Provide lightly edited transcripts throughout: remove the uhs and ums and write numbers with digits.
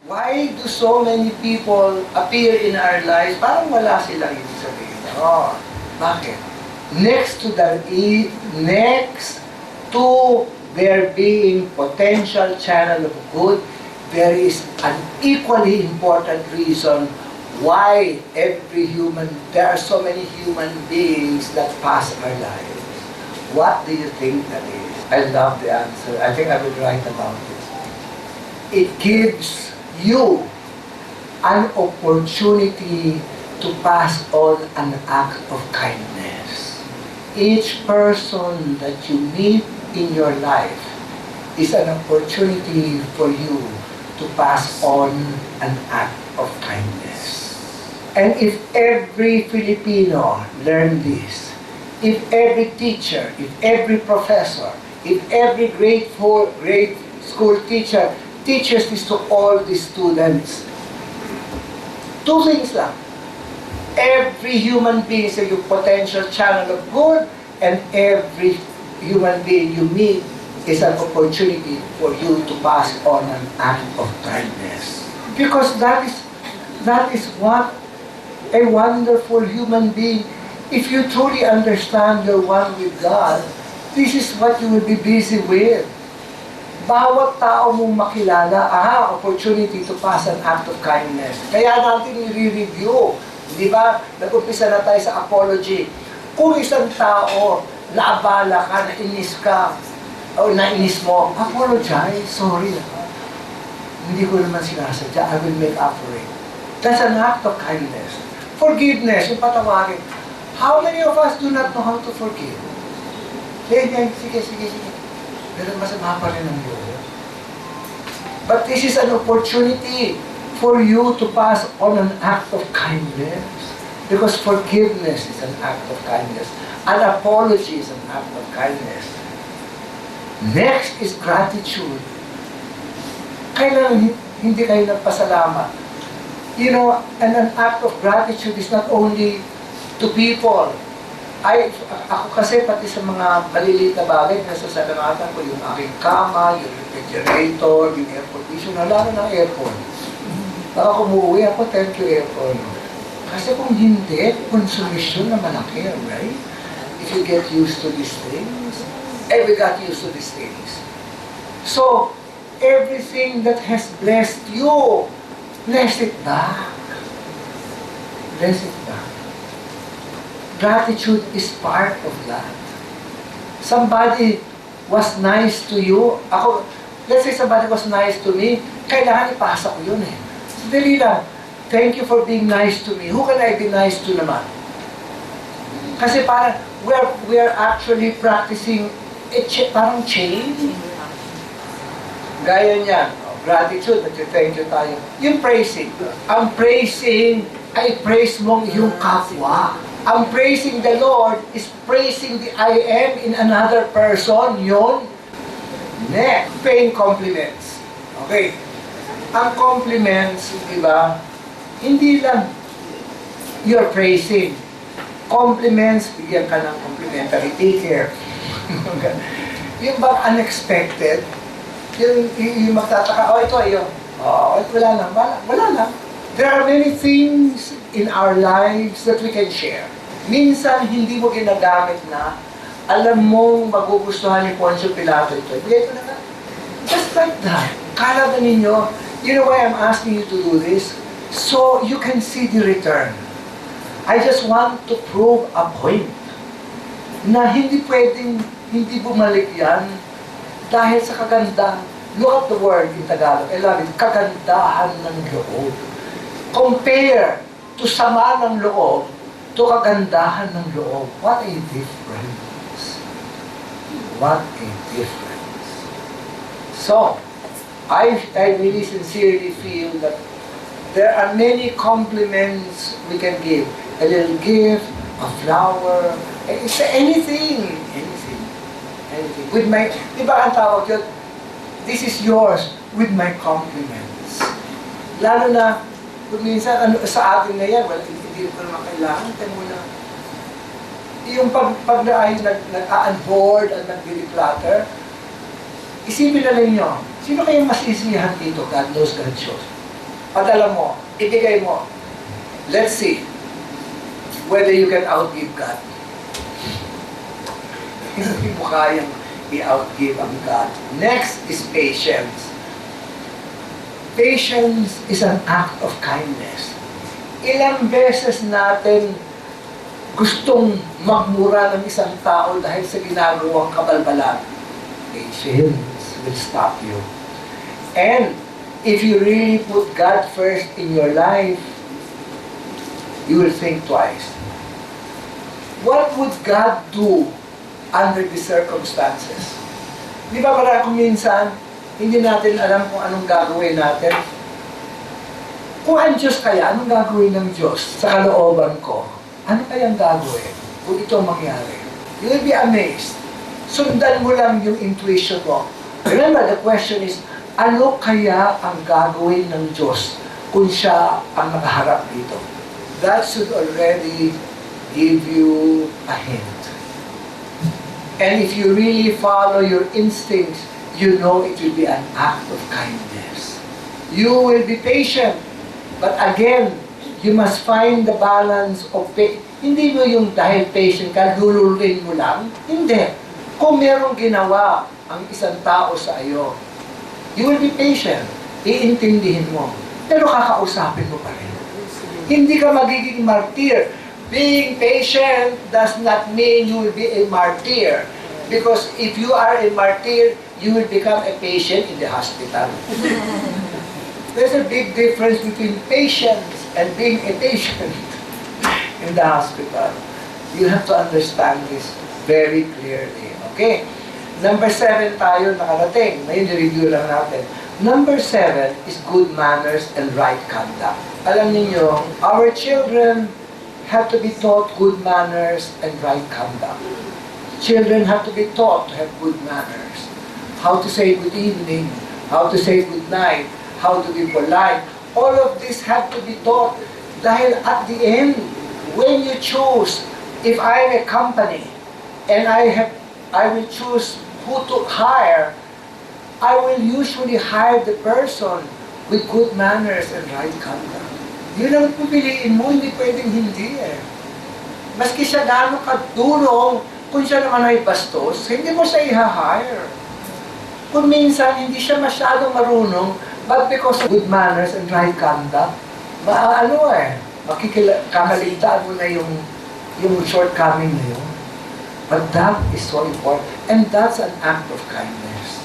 Why do so many people appear in our lives? Parang wala silang ibig sabihin. Oh, bakit? Next to their being potential channel of good, there is an equally important reason why there are so many human beings that pass our lives. What do you think that is? I love the answer. I think I will write about it. It gives you an opportunity to pass on an act of kindness. Each person that you meet in your life is an opportunity for you to pass on an act of kindness. And if every Filipino learned this, if every teacher, if every professor, if every grade school teacher teaches this to all the students, two things lang. Every human being is a potential channel of good, and every human being you meet is an opportunity for you to pass on an act of kindness. Because that is what a wonderful human being. If you truly understand you're one with God, this is what you will be busy with. Bawat tao mong makilala, opportunity to pass an act of kindness. Kaya natin i-review. Di ba? Nag-umpisa na tayo sa apology. Kung isang tao, naabala ka, nainis ka, o nainis mo, apologize, sorry. Hindi ko naman sinasadya, I will make up for it. That's an act of kindness. Forgiveness, yung patawagin. How many of us do not know how to forgive? Sige. Pero masama pa rin ang loob. But this is an opportunity for you to pass on an act of kindness. Because forgiveness is an act of kindness. An apology is an act of kindness. Next is gratitude. Kailan hindi kayo nagpasalamat? You know, and an act of gratitude is not only to people. Ako kasi pati sa mga maliliit na bagay, nasasalamatan ko yung aking kama, yung refrigerator, yung air conditioner, lalo ng aircon. Baka kumuwi ako, thank you aircon. Kasi kung hindi, consumption na malaki, right? If you get used to these things, we got used to these things. So, everything that has blessed you, bless it back. Bless it back. Gratitude is part of that. Somebody was nice to you. Let's say somebody was nice to me, kailangan ipasa ko yun eh. So, dali lang. Thank you for being nice to me. Who can I be nice to naman? Kasi parang, we are actually practicing parang chain. Gaya niyan. Gratitude, thank you tayo. Yung praising. Ang praising ay praise mong iyong kapwa. Ang praising the Lord is praising the I am in another person. Yun. Next, paying compliments. Okay. Ang compliments, di ba, hindi lang you're praising. Compliments, bigyan ka ng complimentary take care. Yung bang unexpected, yung magtataka, ito ayun. Wala lang. There are many things in our lives that we can share. Minsan, hindi mo ginagamit na, alam mong magugustuhan ni Poncio Pilato ito. Bigay ko na nga. Just like that. Kala ba ninyo, you know why I'm asking you to do this? So you can see the return. I just want to prove a point na hindi pwedeng hindi bumalik yan dahil sa kagandahan. Look at the word in Tagalog. I love it. Kagandahan ng loob. Compare to sama ng loob to kagandahan ng loob. What a difference. What a difference. So, I really sincerely feel that there are many compliments we can give. A little gift, a flower, anything. With my, di ba ang tawag yun? This is yours with my compliments. Lalo na, kung minsan, sa atin na yan, hindi ko naman kailangan, tayo muna. Yung pag na ay nag-unboard at nag-declutter, isipin na lang nyo, sino kayong mas isihan dito? God knows, God shows. Padala mo, ibigay mo. Let's see whether you can outgive God. Hindi mo kayang i-outgive ang God. Next is patience. Patience is an act of kindness. Ilang beses natin gustong magmura ng isang tao dahil sa ginagawang kabalbalan. Patience will stop you. And if you really put God first in your life, you will think twice. What would God do under the circumstances? Di ba kung minsan, hindi natin alam kung anong gagawin natin? Kung ang Diyos kaya, anong gagawin ng Diyos sa kalooban ko? Ano kayang gagawin kung ito mangyari? You will be amazed. Sundan mo lang yung intuition mo. Remember, the question is, ano kaya ang gagawin ng Diyos kung siya ang nakaharap dito? That should already give you a hint. And if you really follow your instincts, you know it will be an act of kindness. You will be patient. But again, you must find the balance of hindi mo yung dahil patient ka, lulurin mo lang. Hindi. Kung merong ginawa ang isang tao sa iyo, you will be patient. Iintindihin mo. Pero kakausapin mo pa rin. Hindi ka magiging martyr. Being patient does not mean you will be a martyr. Because if you are a martyr, you will become a patient in the hospital. There's a big difference between patience and being a patient in the hospital. You have to understand this very clearly. Okay? Number 7 tayo nakarating. Ngayon, review lang natin. Number 7 is good manners and right conduct. Alam niyo, our children have to be taught good manners and right conduct. Children have to be taught to have good manners. How to say good evening, how to say good night, how to be polite. All of this have to be taught. Dahil at the end, when you choose, if I'm a company and I will choose who to hire, I will usually hire the person with good manners and right conduct. Yun ang pipiliin mo, hindi pwedeng hindi eh. Maski siya gano'ng kadulong, kung siya naman ay bastos, hindi mo siya i-hire. Kung minsan, hindi siya masyadong marunong, but because of good manners and right conduct, kakalitaan mo na yung shortcoming na yun. But that is so important. And that's an act of kindness.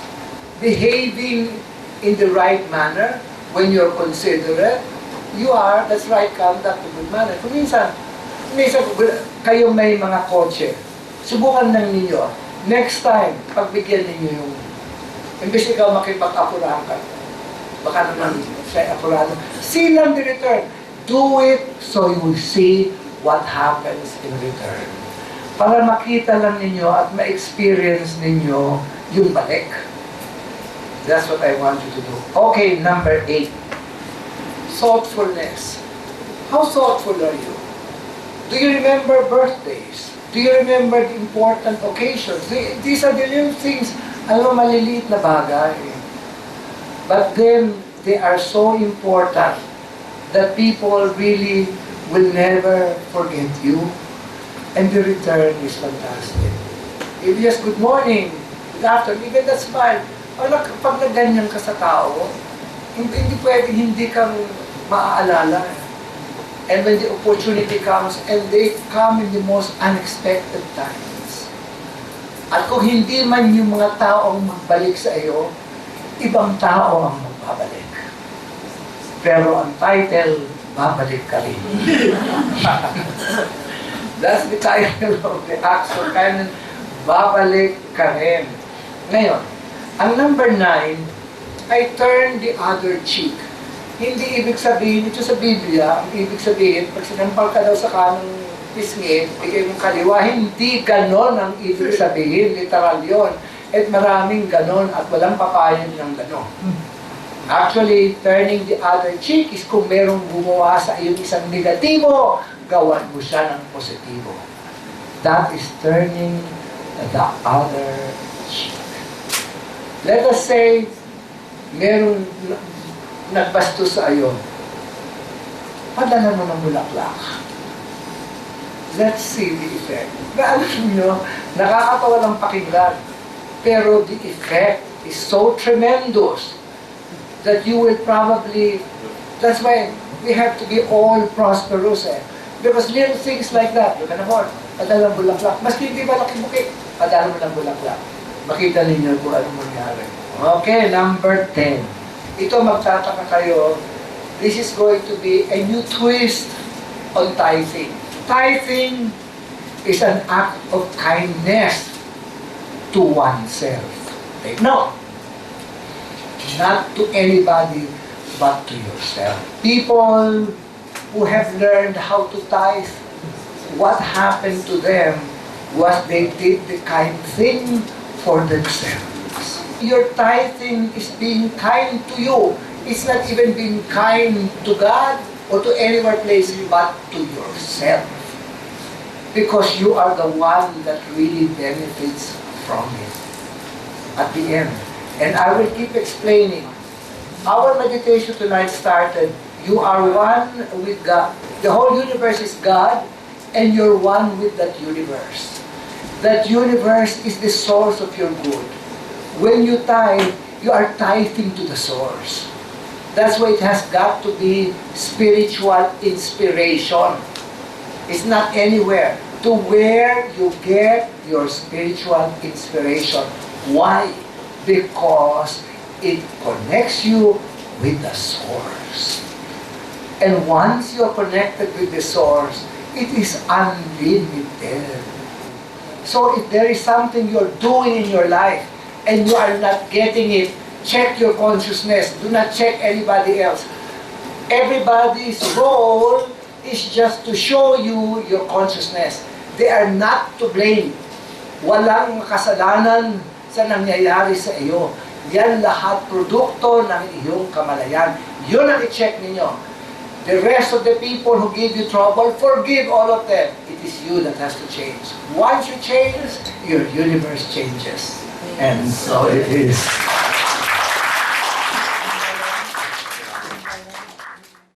Behaving in the right manner, when you're considerate, that's right conduct, a good manner. Kung minsan, kayo may mga kotse, subukan lang ninyo. Next time, pagbigyan ninyo yung, imbes ikaw makipag-apurahan ka, baka naman siya apurado. See lang the return. Do it so you will see what happens in return. Para makita lang ninyo at ma-experience ninyo yung balik. That's what I want you to do. Okay, number 8. Thoughtfulness. How thoughtful are you? Do you remember birthdays? Do you remember the important occasions? These are the little things, maliliit na bagay. But then, they are so important that people really will never forget you. And the return is fantastic. If you just good morning, good afternoon, even that smile, pag nagganyan ka sa tao, hindi pwedeng hindi kang maaalala. And when the opportunity comes, and they come in the most unexpected times. At kung hindi man yung mga tao ang magbalik sa iyo, ibang tao ang magbabalik. Pero ang title, babalik ka rin. That's the title of the Acts of Kindness, babalik ka rin. Ngayon, ang number 9, I turn the other cheek. Hindi ibig sabihin, ito sa Biblia, ang ibig sabihin, pag sinampal ka daw sa kanang pisngin, bigay mong kaliwa, hindi ganon ang ibig sabihin, literal yun. At maraming ganon at walang papayag ng ganon. Actually, turning the other cheek is kung merong gumawa sa iyong isang negatibo, gawan mo siya ng positibo. That is turning the other cheek. Let us say, merong nagbastos sa iyo. padala mo ng bulaklak. Let's see the effect. Alam nyo, nakakatawa lang pakinggan. Pero the effect is so tremendous that you will probably, that's why we have to be all prosperous Because little things like that, you can afford, padala ng bulaklak. Maski hindi malaki bukit, padala mo ng bulaklak. Makita ninyo kung ano mangyari. Okay, number 10. Ito magtataka kayo, this is going to be a new twist on tithing. Tithing is an act of kindness to oneself. Take note. Not to anybody, but to yourself. People who have learned how to tithe, what happened to them was they did the kind thing for themselves. Your tithing is being kind to you. It's not even being kind to God or to anywhere place, but to yourself. Because you are the one that really benefits from it at the end. And I will keep explaining. Our meditation tonight started, you are one with God. The whole universe is God, and you're one with that universe. That universe is the source of your good. When you tithe, you are tithing to the source. That's why it has got to be spiritual inspiration. It's not anywhere. To where you get your spiritual inspiration. Why? Because it connects you with the source. And once you're connected with the source, it is unlimited. So if there is something you're doing in your life and you are not getting it, check your consciousness. Do not check anybody else. Everybody's role is just to show you your consciousness. They are not to blame. Walang kasalanan sa nangyayari sa iyo. Yan lahat produkto ng iyong kamalayan. Yun ang i-check ninyo. The rest of the people who give you trouble, forgive all of them. It is you that has to change. Once you change, your universe changes. And so it is.